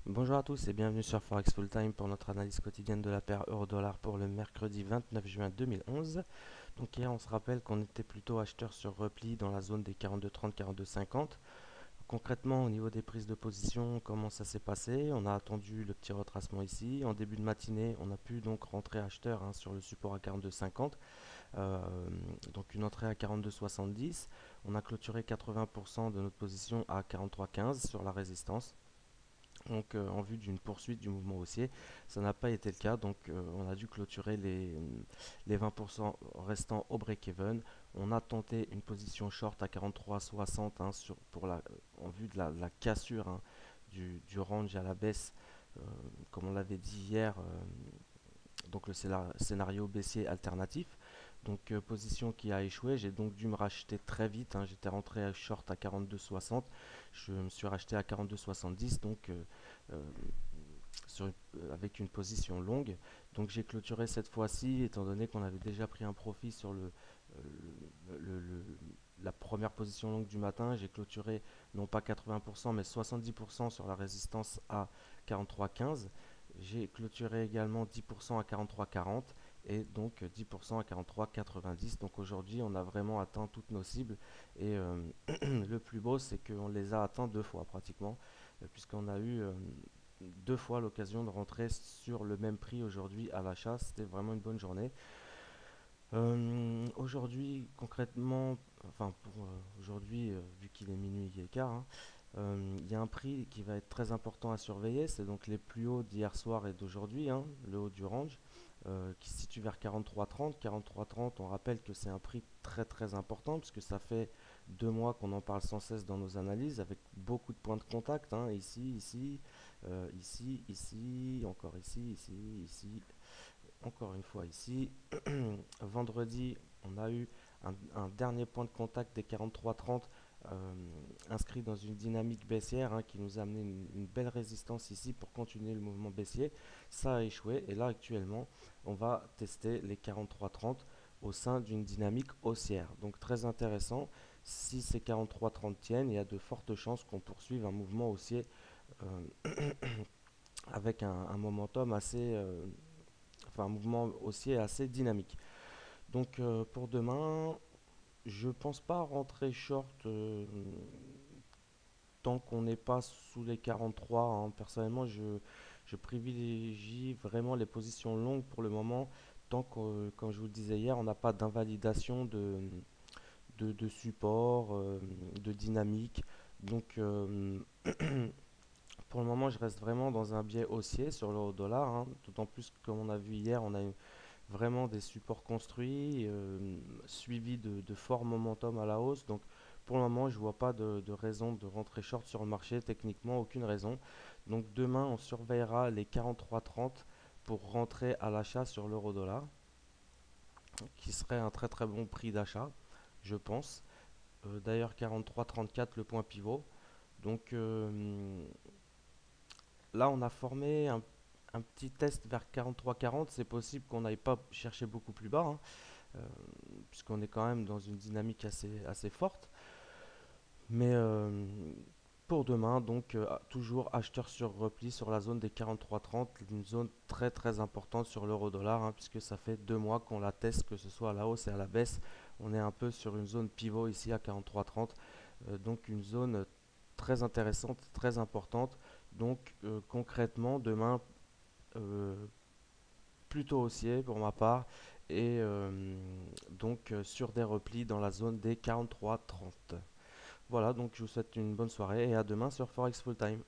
Bonjour à tous et bienvenue sur Forex Full Time pour notre analyse quotidienne de la paire euro-dollar pour le mercredi 29 juin 2011. Donc hier on se rappelle qu'on était plutôt acheteur sur repli dans la zone des 42,30, 42,50. Concrètement au niveau des prises de position, comment ça s'est passé? On a attendu le petit retracement ici. En début de matinée on a pu donc rentrer acheteur sur le support à 42,50. Euh, donc une entrée à 42,70. On a clôturé 80% de notre position à 43,15 sur la résistance. Donc, en vue d'une poursuite du mouvement haussier, ça n'a pas été le cas. Donc, on a dû clôturer les 20% restants au break-even. On a tenté une position short à 43,60 en vue de la cassure du range à la baisse, euh, comme on l'avait dit hier. Donc, le scénario baissier alternatif. Donc, position qui a échoué. J'ai donc dû me racheter très vite. J'étais rentré à short à 42,60. Je me suis racheté à 42,70. Donc, euh, avec une position longue. Donc j'ai clôturé cette fois-ci, étant donné qu'on avait déjà pris un profit sur la première position longue du matin. J'ai clôturé non pas 80% mais 70% sur la résistance à 43,15. J'ai clôturé également 10% à 43,40 et donc 10% à 43,90. Donc aujourd'hui, on a vraiment atteint toutes nos cibles et le plus beau, c'est qu'on les a atteints deux fois pratiquement, puisqu'on a eu deux fois l'occasion de rentrer sur le même prix aujourd'hui à l'achat. C'était vraiment une bonne journée. Aujourd'hui, concrètement, enfin pour aujourd'hui, vu qu'il est minuit et quart, il y a un prix qui va être très important à surveiller. C'est donc les plus hauts d'hier soir et d'aujourd'hui, le haut du range, qui se situe vers 43,30. 43,30, on rappelle que c'est un prix très très important puisque ça fait 2 mois qu'on en parle sans cesse dans nos analyses avec beaucoup de points de contact, ici, ici, ici, ici, encore ici, ici, ici, encore une fois ici. Vendredi, on a eu un dernier point de contact des 43,30 euh, inscrit dans une dynamique baissière qui nous a amené une belle résistance ici pour continuer le mouvement baissier. Ça a échoué et là actuellement, on va tester les 43,30 au sein d'une dynamique haussière. Donc très intéressant. Si ces 43,30 tiennent, il y a de fortes chances qu'on poursuive un mouvement haussier avec un momentum enfin un mouvement haussier assez dynamique. Donc pour demain, je pense pas rentrer short tant qu'on n'est pas sous les 43. Personnellement, je privilégie vraiment les positions longues pour le moment, tant que, comme je vous le disais hier, on n'a pas d'invalidation de support, de dynamique. Donc pour le moment, je reste vraiment dans un biais haussier sur l'euro dollar, d'autant plus que comme on a vu hier, on a vraiment des supports construits, suivis de forts momentum à la hausse. Donc pour le moment, je ne vois pas de raison de rentrer short sur le marché, techniquement aucune raison. Donc demain, on surveillera les 43,30 pour rentrer à l'achat sur l'euro dollar, qui serait un très très bon prix d'achat, je pense. D'ailleurs, 43,34 le point pivot. Donc là, on a formé un petit test vers 43,40. C'est possible qu'on n'aille pas chercher beaucoup plus bas, euh, puisqu'on est quand même dans une dynamique assez forte. Mais pour demain, donc toujours acheteur sur repli sur la zone des 43,30, une zone très très importante sur l'euro dollar, puisque ça fait 2 mois qu'on la teste, que ce soit à la hausse et à la baisse. On est un peu sur une zone pivot ici à 43,30, donc une zone très intéressante, très importante. Donc concrètement, demain, euh, plutôt haussier pour ma part, et donc sur des replis dans la zone des 43,30. Voilà, donc je vous souhaite une bonne soirée et à demain sur Forex Full Time.